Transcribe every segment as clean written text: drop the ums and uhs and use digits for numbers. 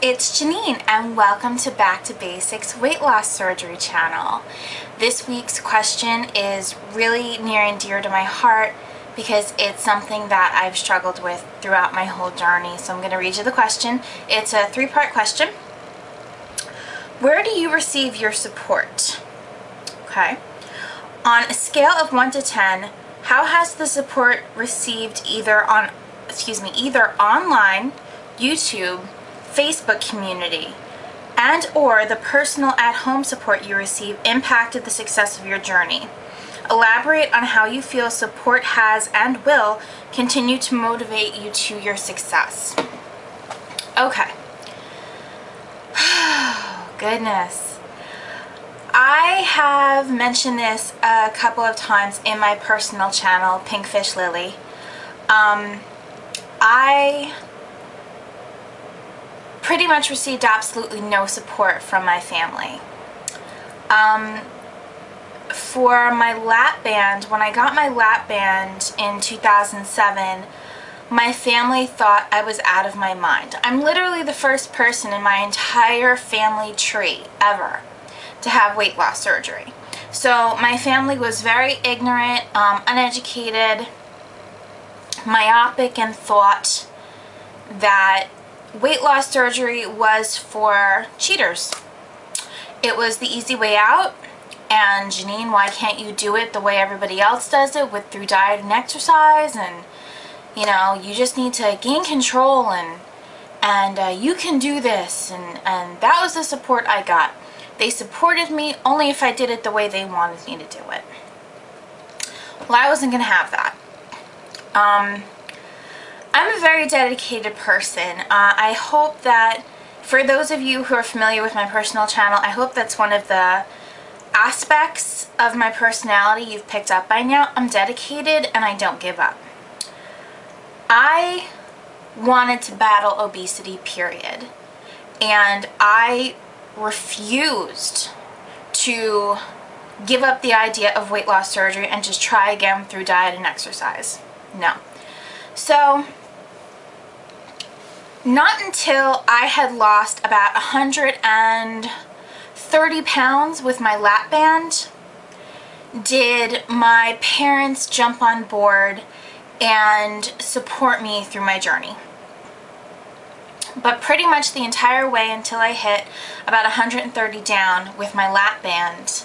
it's Janine and welcome to Back to Basics Weight Loss Surgery channel. This week's question is really near and dear to my heart because it's something that I've struggled with throughout my whole journey. So I'm going to read you the question. It's a three-part question. Where do you receive your support? Okay. On a scale of 1 to 10, how has the support received either online, YouTube, Facebook community, and or the personal at-home support you receive impacted the success of your journey? Elaborate on how you feel support has and will continue to motivate you to your success. Okay. Goodness. I have mentioned this a couple of times in my personal channel, PinkFishLilly. I pretty much received absolutely no support from my family. For my lap band, when I got my lap band in 2007, my family thought I was out of my mind. I'm literally the first person in my entire family tree ever to have weight loss surgery. So my family was very ignorant, uneducated, myopic, and thought that weight loss surgery was for cheaters. It was the easy way out, and Janine, why can't you do it the way everybody else does it, through diet and exercise, and you know, you just need to gain control, and you can do this, and that was the support I got. They supported me only if I did it the way they wanted me to do it. Well, I wasn't going to have that. I'm a very dedicated person. I hope that for those of you who are familiar with my personal channel, I hope that's one of the aspects of my personality you've picked up by now. I'm dedicated and I don't give up. I wanted to battle obesity, period. And I refused to give up the idea of weight loss surgery and just try again through diet and exercise. No. So, not until I had lost about 130 pounds with my lap band did my parents jump on board and support me through my journey. But pretty much the entire way until I hit about 130 down with my lap band,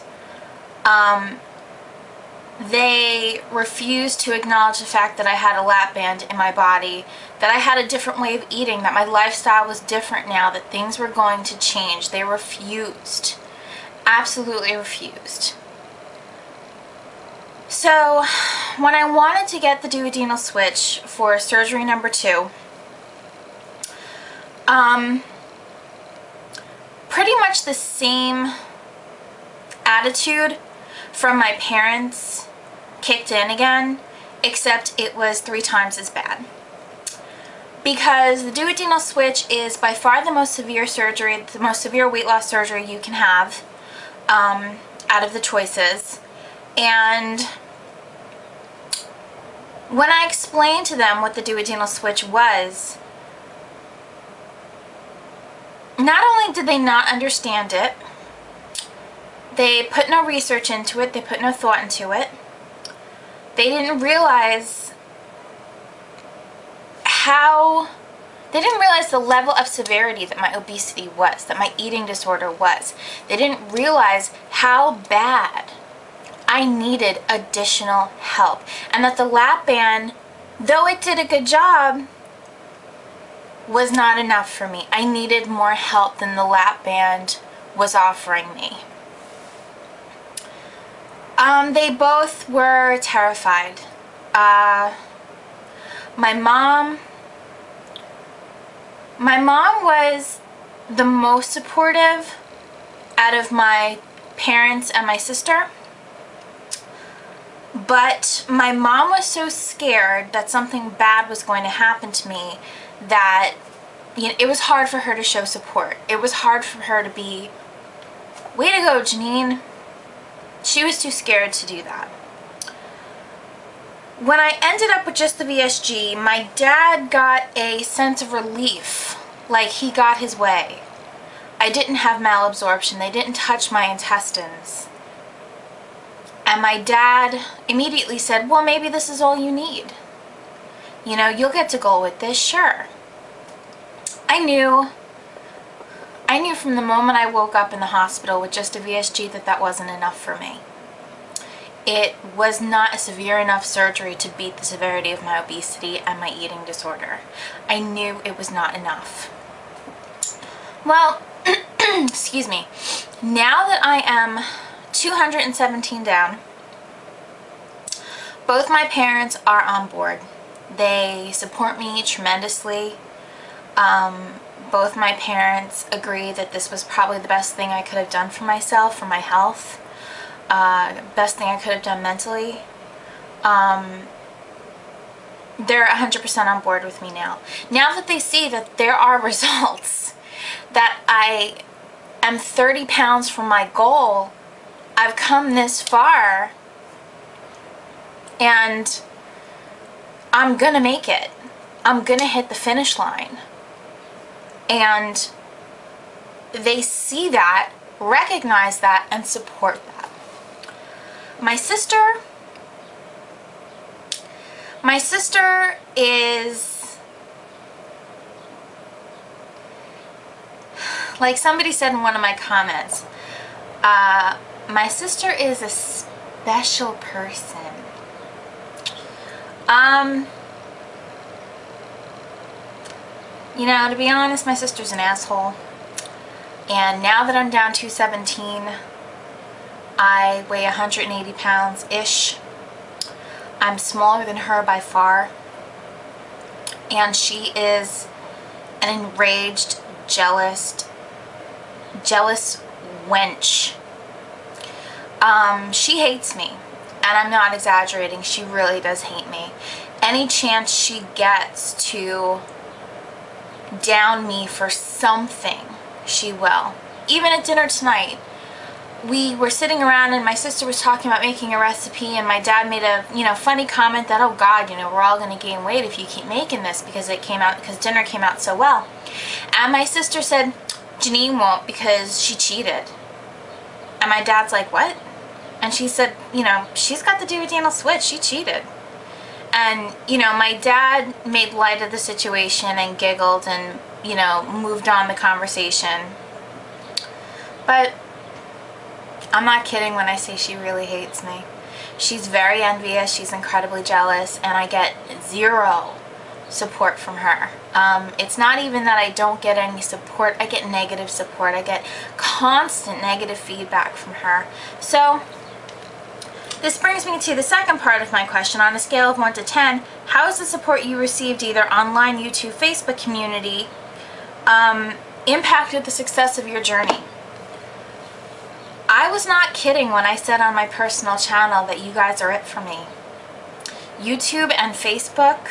they refused to acknowledge the fact that I had a lap band in my body, that I had a different way of eating, that my lifestyle was different now, that things were going to change. They refused. Absolutely refused. So when I wanted to get the duodenal switch for surgery number 2, pretty much the same attitude from my parents kicked in again, except it was 3 times as bad. Because the duodenal switch is by far the most severe surgery, the most severe weight loss surgery you can have out of the choices. And when I explained to them what the duodenal switch was, not only did they not understand it, they put no research into it, they put no thought into it. They didn't realize the level of severity that my obesity was, that my eating disorder was. They didn't realize how bad I needed additional help. And that the lap band, though it did a good job, was not enough for me. I needed more help than the lap band was offering me. They both were terrified. My mom was the most supportive out of my parents and my sister. But my mom was so scared that something bad was going to happen to me that, you know, it was hard for her to show support. It was hard for her to be, way to go, Janine. She was too scared to do that. When I ended up with just the VSG, my dad got a sense of relief like he got his way. I didn't have malabsorption. They didn't touch my intestines. And my dad immediately said, well, maybe this is all you need. You know, you'll get to go with this, sure. I knew from the moment I woke up in the hospital with just a VSG that that wasn't enough for me. It was not a severe enough surgery to beat the severity of my obesity and my eating disorder. I knew it was not enough. Well, excuse me, now that I am 217 down, both my parents are on board. They support me tremendously. Both my parents agree that this was probably the best thing I could have done for myself, for my health. Best thing I could have done mentally. They're 100% on board with me now. Now that they see that there are results, that I am 30 pounds from my goal, I've come this far, and I'm gonna make it. I'm gonna hit the finish line. And they see that, recognize that, and support that. My sister is, like somebody said in one of my comments, my sister is a special person. You know, to be honest, my sister's an asshole. And now that I'm down 217, I weigh 180 pounds-ish. I'm smaller than her by far. And she is an enraged, jealous wench. She hates me. And I'm not exaggerating. She really does hate me. Any chance she gets to down me for something, she will. Even at dinner tonight, we were sitting around and my sister was talking about making a recipe, and my dad made a, you know, funny comment that, oh God, you know, we're all going to gain weight if you keep making this because dinner came out so well. And my sister said, Janine won't because she cheated. And my dad's like, what? And she said, you know, she's got to do with Daniel Switch, she cheated. And, you know, my dad made light of the situation and giggled and, you know, moved on the conversation. But I'm not kidding when I say she really hates me. She's very envious, she's incredibly jealous, and I get zero support from her. It's not even that I don't get any support, I get negative support. I get constant negative feedback from her. So this brings me to the second part of my question. On a scale of 1 to 10, how has the support you received either online, YouTube, Facebook community impacted the success of your journey? I was not kidding when I said on my personal channel that you guys are it for me. YouTube and Facebook,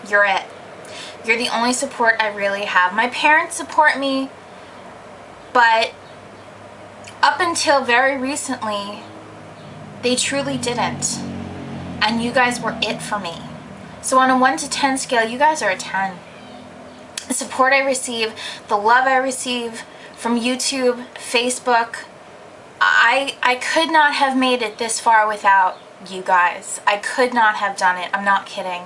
you're it. You're the only support I really have. My parents support me, but up until very recently, they truly didn't. And you guys were it for me. So on a 1 to 10 scale, you guys are a 10. The support I receive, the love I receive from YouTube, Facebook, I could not have made it this far without you guys. I could not have done it. I'm not kidding.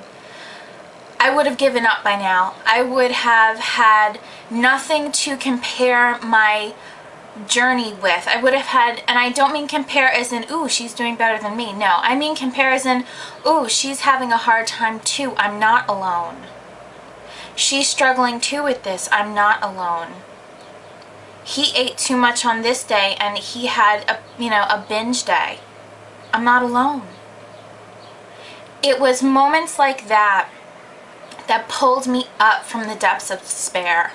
I would have given up by now. I would have had nothing to compare my journey with. I would have had, and I don't mean compare as in, ooh, she's doing better than me. No, I mean compare as in, ooh, she's having a hard time too. I'm not alone. She's struggling too with this. I'm not alone. He ate too much on this day and he had a, you know, a binge day. I'm not alone. It was moments like that that pulled me up from the depths of despair.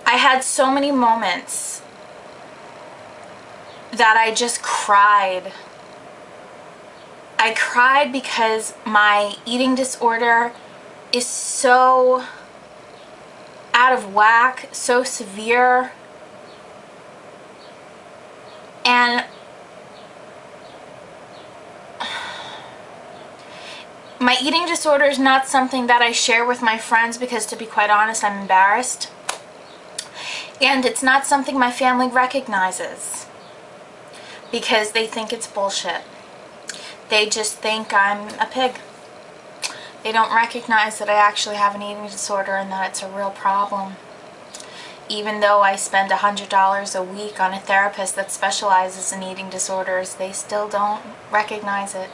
I had so many moments that I just cried. I cried because my eating disorder is so out of whack, so severe, and My eating disorder is not something that I share with my friends because, to be quite honest, I'm embarrassed. And it's not something my family recognizes because they think it's bullshit. They just think I'm a pig. They don't recognize that I actually have an eating disorder and that it's a real problem. Even though I spend $100 a week on a therapist that specializes in eating disorders, they still don't recognize it.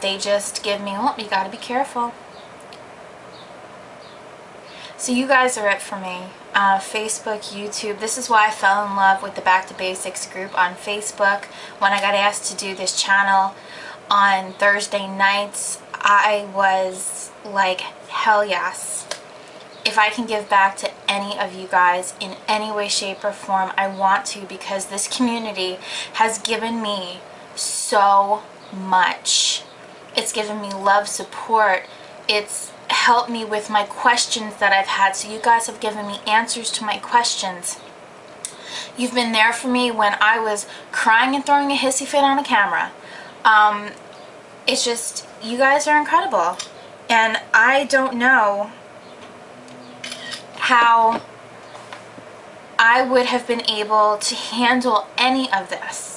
They just give me, oh, you gotta be careful. So you guys are it for me. Facebook, YouTube. This is why I fell in love with the Back to Basics group on Facebook. When I got asked to do this channel on Thursday nights, I was like, hell yes. If I can give back to any of you guys in any way, shape, or form, I want to, because this community has given me so much. It's given me love, support. It's helped me with my questions that I've had. So you guys have given me answers to my questions. You've been there for me when I was crying and throwing a hissy fit on a camera. It's just, you guys are incredible. And I don't know how I would have been able to handle any of this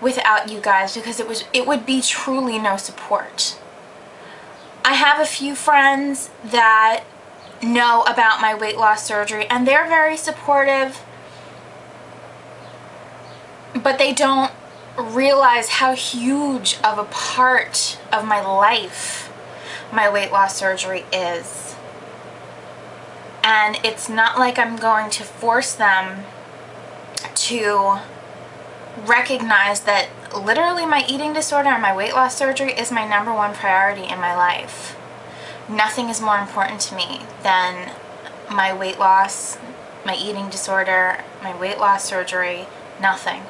without you guys, because it would be truly no support. I have a few friends that know about my weight loss surgery and they're very supportive, but they don't realize how huge of a part of my life my weight loss surgery is. And it's not like I'm going to force them to recognize that literally my eating disorder and my weight loss surgery is my #1 priority in my life. Nothing is more important to me than my weight loss, my eating disorder, my weight loss surgery, nothing.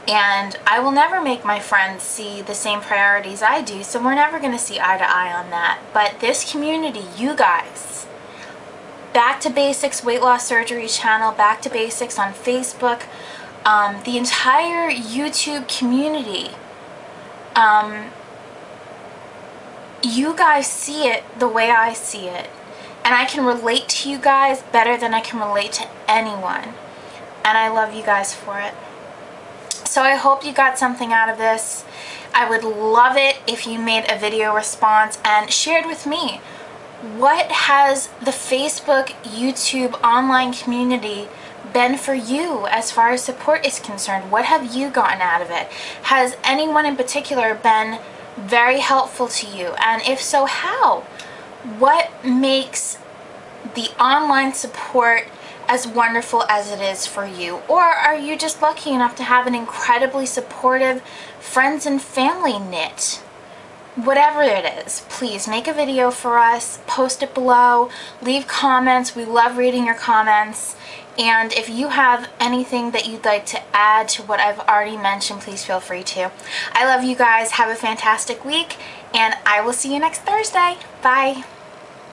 And I will never make my friends see the same priorities I do, so we're never going to see eye to eye on that. But this community, you guys, Back to Basics Weight Loss Surgery channel, Back to Basics on Facebook, the entire YouTube community, you guys see it the way I see it, and I can relate to you guys better than I can relate to anyone, and I love you guys for it. So I hope you got something out of this. I would love it if you made a video response and shared with me, what has the Facebook, YouTube, online community been for you as far as support is concerned? What have you gotten out of it? Has anyone in particular been very helpful to you? And if so, how? What makes the online support as wonderful as it is for you? Or are you just lucky enough to have an incredibly supportive friends and family knit? Whatever it is, please make a video for us, post it below, leave comments. We love reading your comments. And if you have anything that you'd like to add to what I've already mentioned, please feel free to. I love you guys. Have a fantastic week, and I will see you next Thursday. Bye.